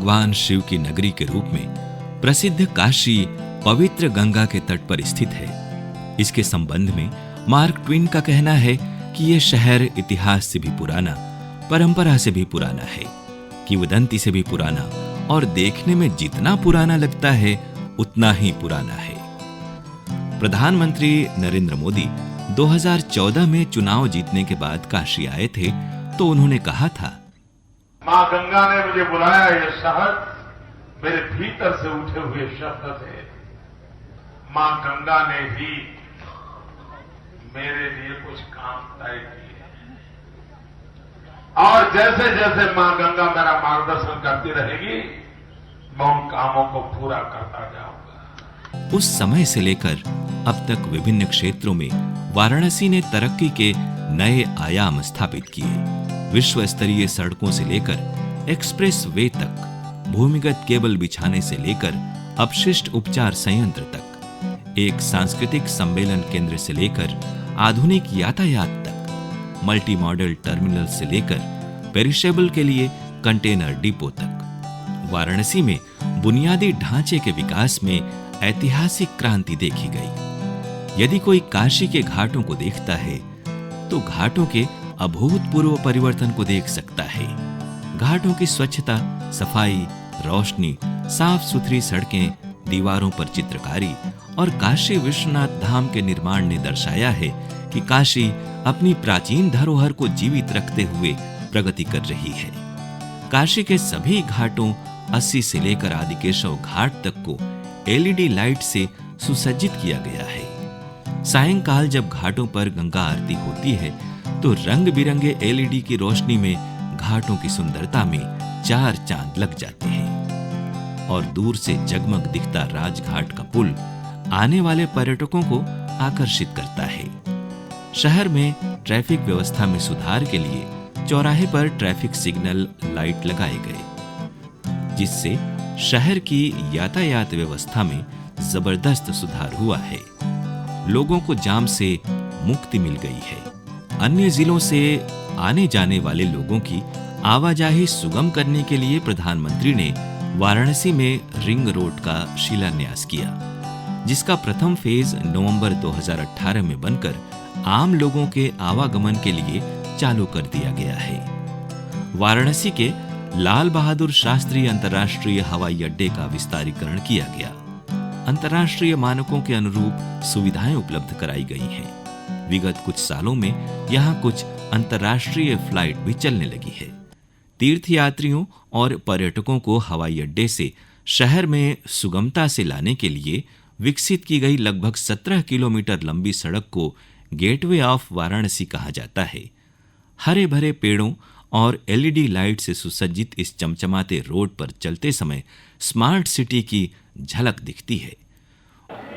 भगवान शिव की नगरी के रूप में प्रसिद्ध काशी पवित्र गंगा के तट पर स्थित है। इसके संबंध में मार्क ट्वेन का कहना है कि यह शहर इतिहास से भी पुराना, परंपरा से भी पुराना है, किंवदंती से भी पुराना और देखने में जितना पुराना लगता है उतना ही पुराना है। प्रधानमंत्री नरेंद्र मोदी 2014 में चुनाव जीतने के बाद काशी आए थे तो उन्होंने कहा था, मां गंगा ने मुझे बुलाया, ये शहर मेरे भीतर से उठे हुए शब्द थे। मां गंगा ने ही मेरे लिए कुछ काम तय किए और जैसे जैसे मां गंगा मेरा मार्गदर्शन करती रहेगी मैं उन कामों को पूरा करता जाऊंगा। उस समय से लेकर अब तक विभिन्न क्षेत्रों में वाराणसी ने तरक्की के नए आयाम स्थापित किए। विश्व स्तरीय सड़कों से लेकर एक्सप्रेस वे तक, भूमिगत केबल बिछाने से लेकर अपशिष्ट उपचार संयंत्र तक, एक सांस्कृतिक सम्मेलन केंद्र से लेकर आधुनिक यातायात तक, मल्टी मॉडल टर्मिनल से लेकर पेरिशेबल के लिए कंटेनर डिपो तक, वाराणसी में बुनियादी ढांचे के विकास में ऐतिहासिक क्रांति देखी गई। यदि कोई काशी के घाटों को देखता है तो घाटों के अभूतपूर्व परिवर्तन को देख सकता है। घाटों की स्वच्छता, सफाई, रोशनी, साफ सुथरी सड़कें, दीवारों पर चित्रकारी और काशी विश्वनाथ धाम के निर्माण ने दर्शाया है कि काशी अपनी प्राचीन धरोहर को जीवित रखते हुए प्रगति कर रही है। काशी के सभी घाटों 80 से लेकर आदिकेशव घाट तक को एलईडी लाइट से सुसज्जित किया गया है। सायंकाल जब घाटों पर गंगा आरती होती है तो रंग बिरंगे एलईडी की रोशनी में घाटों की सुंदरता में 4 चांद लग जाते हैं और दूर से जगमग दिखता राजघाट का पुल आने वाले पर्यटकों को आकर्षित करता है। शहर में ट्रैफिक व्यवस्था में सुधार के लिए चौराहे पर ट्रैफिक सिग्नल लाइट लगाए गए, जिससे शहर की यातायात व्यवस्था में जबरदस्त सुधार हुआ है। लोगों को जाम से मुक्ति मिल गई है। अन्य जिलों से आने जाने वाले लोगों की आवाजाही सुगम करने के लिए प्रधानमंत्री ने वाराणसी में रिंग रोड का शिलान्यास किया, जिसका प्रथम फेज नवंबर 2018 में बनकर आम लोगों के आवागमन के लिए चालू कर दिया गया है। वाराणसी के लाल बहादुर शास्त्री अंतर्राष्ट्रीय हवाई अड्डे का विस्तारीकरण किया गया। अंतर्राष्ट्रीय मानकों के अनुरूप सुविधाएं उपलब्ध कराई गई हैं। विगत कुछ सालों में यहां कुछ अंतर्राष्ट्रीय फ्लाइट भी चलने लगी है। तीर्थयात्रियों और पर्यटकों को हवाई अड्डे से शहर में सुगमता से लाने के लिए विकसित की गई लगभग 17 किलोमीटर लंबी सड़क को गेटवे ऑफ वाराणसी कहा जाता है। हरे भरे पेड़ों और एलईडी लाइट से सुसज्जित इस चमचमाते रोड पर चलते समय स्मार्ट सिटी की झलक दिखती है।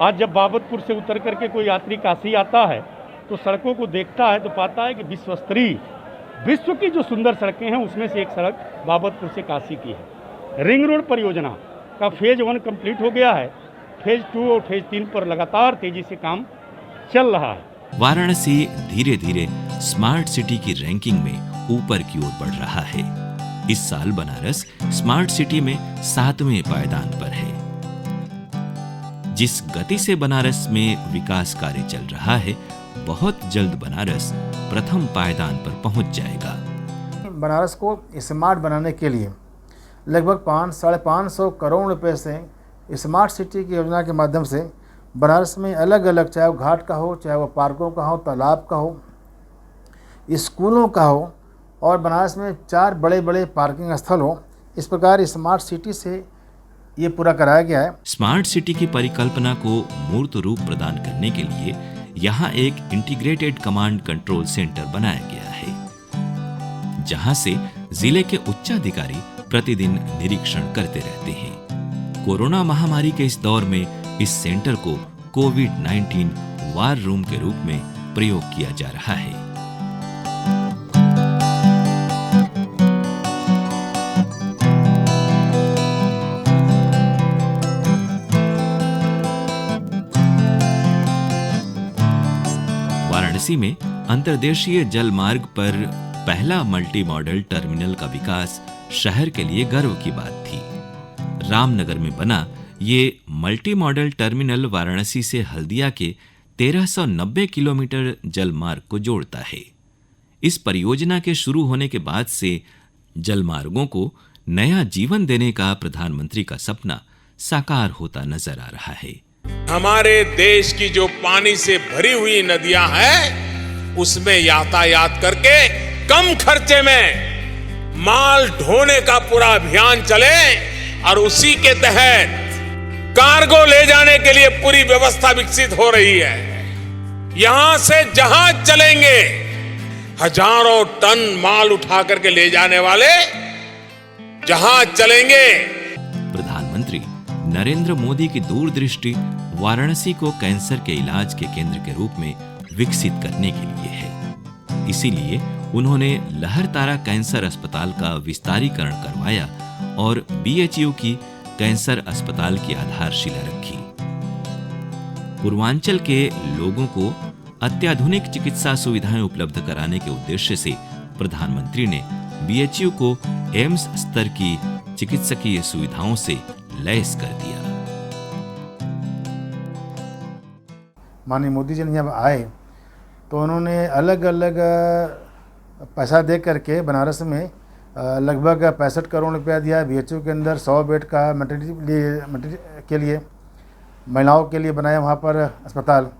आज जब बाबतपुर से उतर करके कोई यात्री काशी आता है तो सड़कों को देखता है तो पाता है कि विश्व स्तरीय, विश्व की जो सुंदर सड़कें हैं उसमें से एक सड़क बाबतपुर से काशी की है। रिंग रोड परियोजना का फेज 1 कंप्लीट हो गया है। फेज 2 और फेज 3 पर लगातार तेजी से काम चल रहा है। वाराणसी धीरे धीरे स्मार्ट सिटी की रैंकिंग में ऊपर की ओर बढ़ रहा है। इस साल बनारस स्मार्ट सिटी में 7वें पायदान पर है। जिस गति से बनारस में विकास कार्य चल रहा है, बहुत जल्द बनारस प्रथम पायदान पर पहुंच जाएगा। बनारस को स्मार्ट बनाने के लिए लगभग 500-550 करोड़ रुपए से स्मार्ट सिटी की योजना के माध्यम से बनारस में अलग अलग, चाहे वो घाट का हो, चाहे वो पार्कों का हो, तालाब का हो, स्कूलों का हो और बनारस में 4 बड़े बड़े पार्किंग स्थल हो, इस प्रकार स्मार्ट सिटी से ये पूरा कराया गया है। स्मार्ट सिटी की परिकल्पना को मूर्त रूप प्रदान करने के लिए यहाँ एक इंटीग्रेटेड कमांड कंट्रोल सेंटर बनाया गया है, जहाँ से जिले के उच्चाधिकारी प्रतिदिन निरीक्षण करते रहते हैं। कोरोना महामारी के इस दौर में इस सेंटर को कोविड-19 वार रूम के रूप में प्रयोग किया जा रहा है। वाराणसी में अंतर्देशीय जल मार्ग पर पहला मल्टी मॉडल टर्मिनल का विकास शहर के लिए गर्व की बात थी। रामनगर में बना ये मल्टी मॉडल टर्मिनल वाराणसी से हल्दिया के 1390 किलोमीटर जलमार्ग को जोड़ता है। इस परियोजना के शुरू होने के बाद से जलमार्गों को नया जीवन देने का प्रधानमंत्री का सपना साकार होता नजर आ रहा है। हमारे देश की जो पानी से भरी हुई नदियां हैं, उसमें यातायात करके कम खर्चे में माल ढोने का पूरा अभियान चले और उसी के तहत कार्गो ले जाने के लिए पूरी व्यवस्था विकसित हो रही है। यहां से जहाज चलेंगे, हजारों टन माल उठा करके ले जाने वाले जहाज चलेंगे। प्रधानमंत्री नरेंद्र मोदी की दूरदृष्टि वाराणसी को कैंसर के इलाज के केंद्र के रूप में विकसित करने के लिए है। इसीलिए उन्होंने लहरतारा कैंसर अस्पताल का विस्तारीकरण करवाया और बीएचयू की कैंसर अस्पताल की आधारशिला रखी। पूर्वांचल के लोगों को अत्याधुनिक चिकित्सा सुविधाएं उपलब्ध कराने के उद्देश्य से प्रधानमंत्री ने बीएचयू को एम्स स्तर की चिकित्सकीय सुविधाओं से लैस कर दिया। माननीय मोदी जी जब आए तो उन्होंने अलग अलग पैसा दे करके बनारस में लगभग 65 करोड़ रुपया दिया। बीएचयू के अंदर 100 बेड का मैटरनिटी के लिए महिलाओं के लिए बनाया वहाँ पर अस्पताल।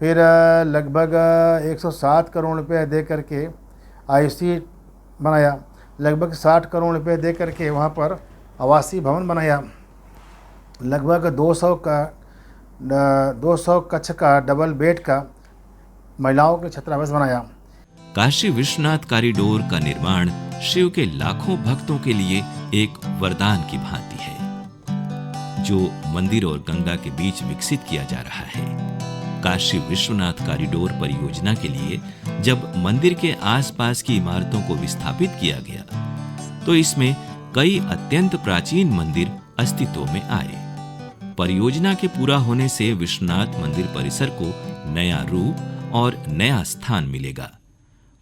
फिर लगभग 107 करोड़ रुपये दे करके आईसी बनाया। लगभग 60 करोड़ रुपये दे करके वहाँ पर आवासीय भवन बनाया। लगभग 200 कक्ष का डबल बेड का महिलाओं के छात्रावास बनाया। काशी विश्वनाथ कॉरिडोर का निर्माण शिव के लाखों भक्तों के लिए एक वरदान की भांति है, जो मंदिर और गंगा के बीच विकसित किया जा रहा है। काशी विश्वनाथ कॉरिडोर परियोजना के लिए जब मंदिर के आसपास की इमारतों को विस्थापित किया गया, तो इसमें कई अत्यंत प्राचीन मंदिर अस्तित्व में आए। परियोजना के पूरा होने से विश्वनाथ मंदिर परिसर को नया रूप और नया स्थान मिलेगा।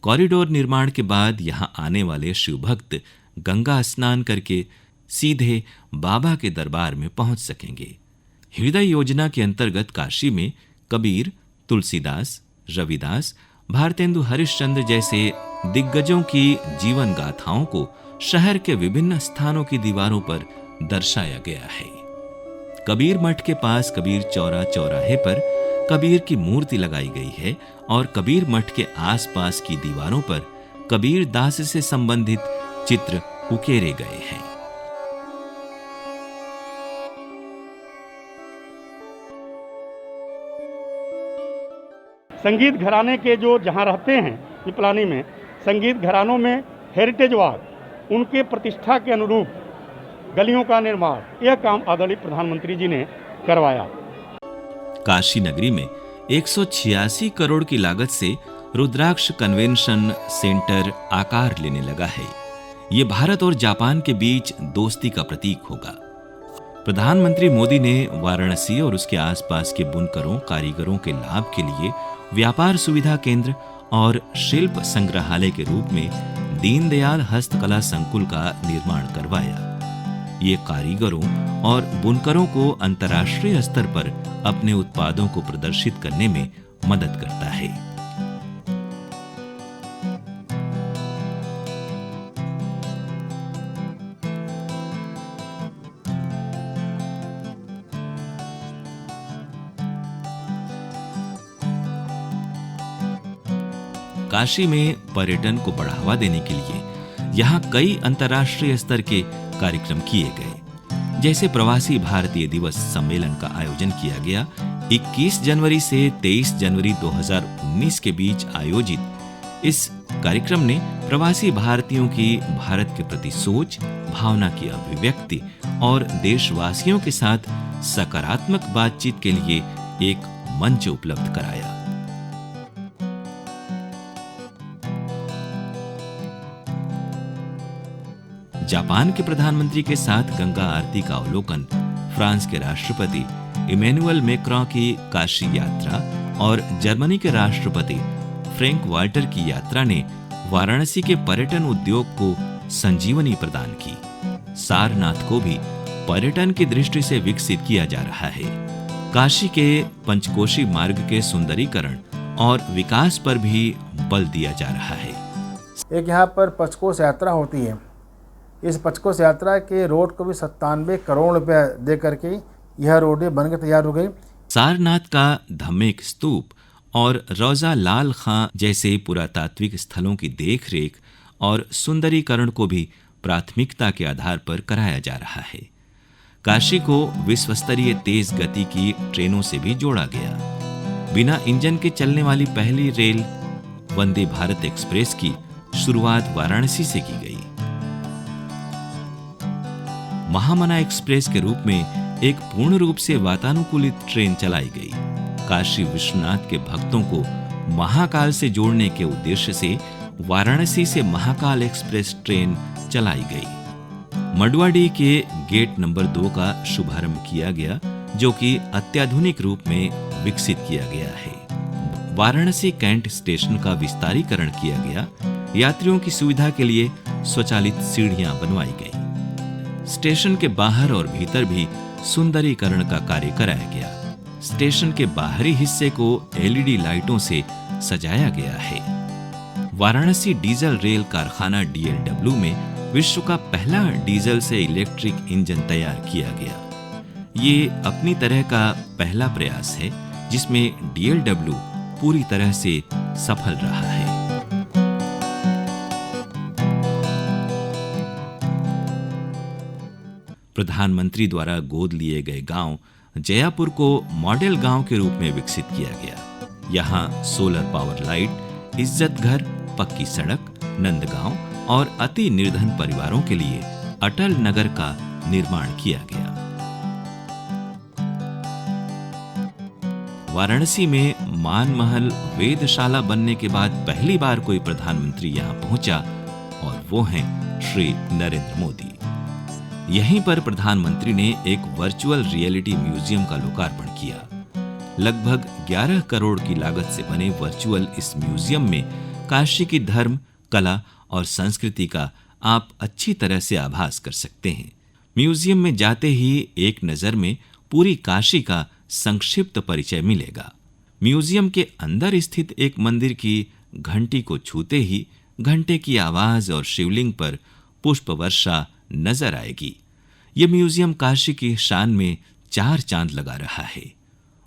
कॉरिडोर निर्माण के बाद यहां आने वाले शिव भक्त गंगा स्नान करके सीधे बाबा के दरबार में पहुंच सकेंगे। हृदय योजना के अंतर्गत काशी में कबीर, तुलसीदास, रविदास, भारतेंदु हरिश्चंद्र जैसे दिग्गजों की जीवन गाथाओं को शहर के विभिन्न स्थानों की दीवारों पर दर्शाया गया है। कबीर मठ के पास कबीर चौरा चौराहे पर कबीर की मूर्ति लगाई गई है और कबीर मठ के आसपास की दीवारों पर कबीर दास से संबंधित चित्र उकेरे गए हैं। संगीत घराने के जो जहाँ रहते हैं पिपलानी में, संगीत घरानों में हेरिटेज वार्ड, उनके प्रतिष्ठा के अनुरूप गलियों का निर्माण, यह काम आदरणीय प्रधानमंत्री जी ने करवाया। काशी नगरी में 186 करोड़ की लागत से रुद्राक्ष कन्वेंशन सेंटर आकार लेने लगा है। ये भारत और जापान के बीच दोस्ती का प्रतीक होगा। प्रधानमंत्री मोदी ने वाराणसी और उसके आसपास के बुनकरों, कारीगरों के लाभ के लिए व्यापार सुविधा केंद्र और शिल्प संग्रहालय के रूप में दीनदयाल हस्तकला संकुल का निर्माण करवाया। ये कारीगरों और बुनकरों को अंतर्राष्ट्रीय स्तर पर अपने उत्पादों को प्रदर्शित करने में मदद करता है। काशी में पर्यटन को बढ़ावा देने के लिए यहाँ कई अंतर्राष्ट्रीय स्तर के कार्यक्रम किए गए। जैसे प्रवासी भारतीय दिवस सम्मेलन का आयोजन किया गया। 21 जनवरी से 23 जनवरी 2019 के बीच आयोजित इस कार्यक्रम ने प्रवासी भारतीयों की भारत के प्रति सोच, भावना की अभिव्यक्ति और देशवासियों के साथ सकारात्मक बातचीत के लिए एक मंच उपलब्ध कराया। जापान के प्रधानमंत्री के साथ गंगा आरती का अवलोकन, फ्रांस के राष्ट्रपति इमैनुअल मैक्रों की काशी यात्रा और जर्मनी के राष्ट्रपति फ्रैंक वाल्टर की यात्रा ने वाराणसी के पर्यटन उद्योग को संजीवनी प्रदान की। सारनाथ को भी पर्यटन की दृष्टि से विकसित किया जा रहा है। काशी के पंचकोशी मार्ग के सुंदरीकरण और विकास पर भी बल दिया जा रहा है। एक यहाँ पर पंचकोश यात्रा होती है। इस पंचकोश यात्रा के रोड को भी 97 करोड़ रुपए दे करके यह रोडें बनकर तैयार हो गई। सारनाथ का धम्मेक स्तूप और रौजा लाल खां जैसे पुरातात्विक स्थलों की देखरेख और सुंदरीकरण को भी प्राथमिकता के आधार पर कराया जा रहा है। काशी को विश्व स्तरीय तेज गति की ट्रेनों से भी जोड़ा गया। बिना इंजन के चलने वाली पहली रेल वंदे भारत एक्सप्रेस की शुरुआत वाराणसी से की गई। महामना एक्सप्रेस के रूप में एक पूर्ण रूप से वातानुकूलित ट्रेन चलाई गई। काशी विश्वनाथ के भक्तों को महाकाल से जोड़ने के उद्देश्य से वाराणसी से महाकाल एक्सप्रेस ट्रेन चलाई गई। मडवाडी के गेट नंबर 2 का शुभारंभ किया गया, जो कि अत्याधुनिक रूप में विकसित किया गया है। वाराणसी कैंट स्टेशन का विस्तारीकरण किया गया। यात्रियों की सुविधा के लिए स्वचालित सीढ़ियां बनवाई गई। स्टेशन के बाहर और भीतर भी सुंदरीकरण का कार्य कराया गया। स्टेशन के बाहरी हिस्से को एलईडी लाइटों से सजाया गया है। वाराणसी डीजल रेल कारखाना डीएलडब्ल्यू में विश्व का पहला डीजल से इलेक्ट्रिक इंजन तैयार किया गया। ये अपनी तरह का पहला प्रयास है जिसमें डीएलडब्ल्यू पूरी तरह से सफल रहा है। प्रधानमंत्री द्वारा गोद लिए गए गांव जयापुर को मॉडल गांव के रूप में विकसित किया गया। यहाँ सोलर पावर लाइट, इज्जत घर, पक्की सड़क, नंदगांव और अति निर्धन परिवारों के लिए अटल नगर का निर्माण किया गया। वाराणसी में मानमहल वेदशाला बनने के बाद पहली बार कोई प्रधानमंत्री यहाँ पहुंचा और वो हैं श्री नरेंद्र मोदी। यहीं पर प्रधानमंत्री ने एक वर्चुअल रियलिटी म्यूजियम का लोकार्पण किया। लगभग 11 करोड़ की लागत से बने वर्चुअल इस म्यूजियम में काशी की धर्म, कला और संस्कृति का आप अच्छी तरह से आभास कर सकते हैं। म्यूजियम में जाते ही एक नजर में पूरी काशी का संक्षिप्त परिचय मिलेगा। म्यूजियम के अंदर स्थित एक मंदिर की घंटी को छूते ही घंटे की आवाज और शिवलिंग पर पुष्प वर्षा नजर आएगी। यह म्यूजियम काशी की शान में 4 चांद लगा रहा है।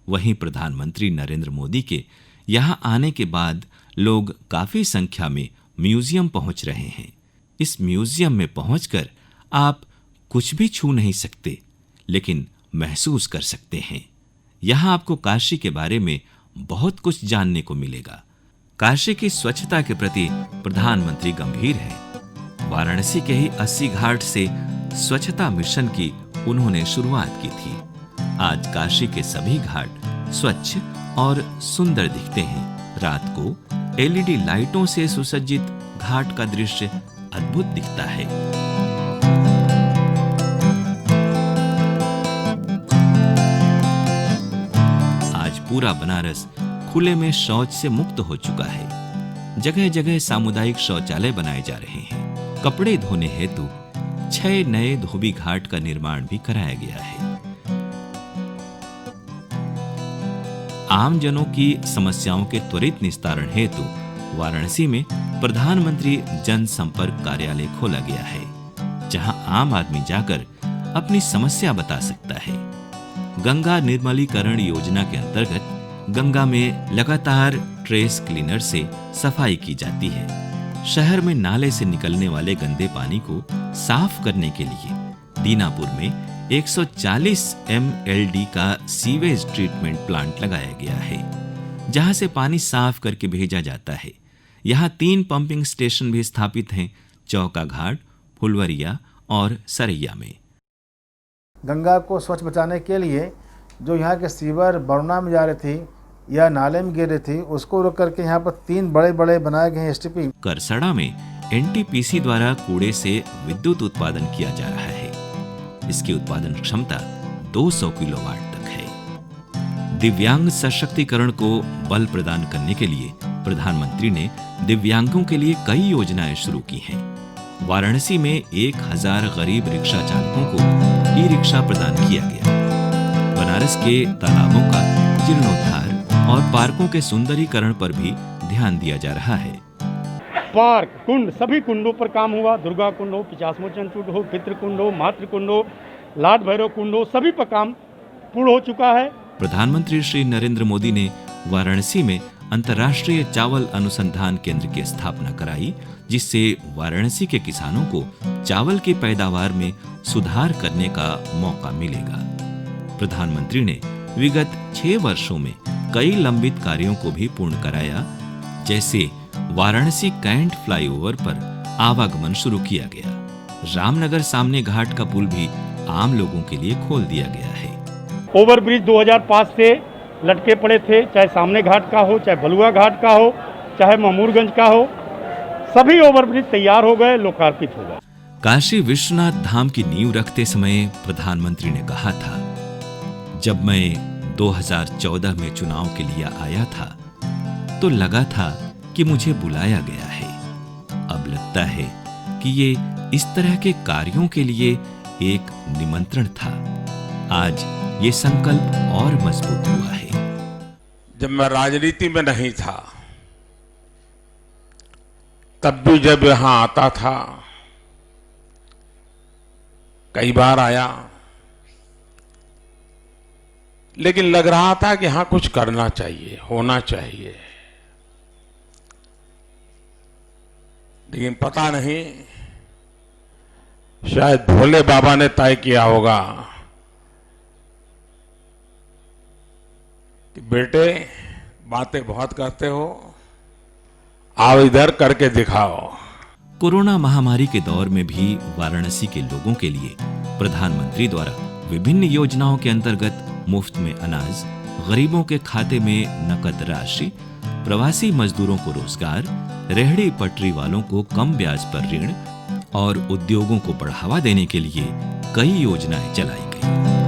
वहीं प्रधानमंत्री नरेंद्र मोदी के यहां आने के बाद लोग काफी संख्या में म्यूजियम पहुंच रहे हैं। इस म्यूजियम में पहुंचकर आप कुछ भी छू नहीं सकते, लेकिन महसूस कर सकते हैं। यहां आपको काशी के बारे में बहुत कुछ जानने को मिलेगा। काशी की स्वच्छता के प्रति प्रधानमंत्री गंभीर हैं। वाराणसी के ही 80 घाट से स्वच्छता मिशन की उन्होंने शुरुआत की थी। आज काशी के सभी घाट स्वच्छ और सुंदर दिखते हैं। रात को एलईडी लाइटों से सुसज्जित घाट का दृश्य अद्भुत दिखता है। आज पूरा बनारस खुले में शौच से मुक्त हो चुका है। जगह जगह सामुदायिक शौचालय बनाए जा रहे हैं। कपड़े धोने हेतु 6 नए धोबी घाट का निर्माण भी कराया गया है। आम जनों की समस्याओं के त्वरित निस्तारण हेतु वाराणसी में प्रधानमंत्री जनसंपर्क कार्यालय खोला गया है, जहां आम आदमी जाकर अपनी समस्या बता सकता है। गंगा निर्मलीकरण योजना के अंतर्गत गंगा में लगातार ट्रेस क्लीनर से सफाई की जाती है। शहर में नाले से निकलने वाले गंदे पानी को साफ करने के लिए दीनापुर में 140 MLD का सीवेज ट्रीटमेंट प्लांट लगाया गया है, जहां से पानी साफ करके भेजा जाता है। यहाँ 3 पंपिंग स्टेशन भी स्थापित हैं, चौका घाट, फुलवरिया और सरैया में। गंगा को स्वच्छ बचाने के लिए जो यहाँ के सीवर बरुणा में जा रही थी या नाले में गिर रही थी, उसको रोक करके यहाँ पर 3 बड़े बड़े बनाए गए हैं STP। करसड़ा में NTPC द्वारा कूड़े से विद्युत उत्पादन किया जा रहा है। इसकी उत्पादन क्षमता 200 किलोवाट तक है। दिव्यांग सशक्तिकरण को बल प्रदान करने के लिए प्रधानमंत्री ने दिव्यांगों के लिए कई योजनाएं शुरू की हैं। वाराणसी में 1000 गरीब रिक्शा चालकों को ई रिक्शा प्रदान किया गया। बनारस के तालाबों का जीर्णोद्धार और पार्कों के सुंदरीकरण पर भी ध्यान दिया जा रहा है। पार्क, कुंड, सभी कुंडों पर काम हुआ। दुर्गा कुंड हो, 50मोचन कुंड हो, पितृ कुंड हो, मातृ कुंड हो, लाड भैरव कुंड हो, सभी पर काम पूर्ण हो चुका है। प्रधानमंत्री श्री नरेंद्र मोदी ने वाराणसी में अंतर्राष्ट्रीय चावल अनुसंधान केंद्र की स्थापना कराई, जिससे वाराणसी के किसानों को चावल की पैदावार में सुधार करने का मौका मिलेगा। प्रधानमंत्री ने विगत 6 वर्षों में कई लंबित कार्यों को भी पूर्ण कराया, जैसे वाराणसी कैंट फ्लाईओवर पर आवागमन शुरू किया गया। रामनगर सामने घाट का पुल भी आम लोगों के लिए खोल दिया गया है। ओवरब्रिज 2005 से लटके पड़े थे, चाहे सामने घाट का हो, चाहे बलुआ घाट का हो, चाहे महमूरगंज का हो, सभी ओवरब्रिज तैयार हो गए, लोकार्पित हो गए। काशी विश्वनाथ धाम की नींव रखते समय प्रधानमंत्री ने कहा था, जब मैं 2014 में चुनाव के लिए आया था तो लगा था कि मुझे बुलाया गया है। अब लगता है कि ये इस तरह के कार्यों के लिए एक निमंत्रण था। आज ये संकल्प और मजबूत हुआ है। जब मैं राजनीति में नहीं था तब भी जब यहां आता था, कई बार आया, लेकिन लग रहा था कि हाँ कुछ करना चाहिए, होना चाहिए। लेकिन पता नहीं, शायद भोले बाबा ने तय किया होगा कि बेटे बातें बहुत करते हो, आओ इधर करके दिखाओ। कोरोना महामारी के दौर में भी वाराणसी के लोगों के लिए प्रधानमंत्री द्वारा विभिन्न योजनाओं के अंतर्गत मुफ्त में अनाज, गरीबों के खाते में नकद राशि, प्रवासी मजदूरों को रोजगार, रेहड़ी पटरी वालों को कम ब्याज पर ऋण और उद्योगों को बढ़ावा देने के लिए कई योजनाएं चलाई गई।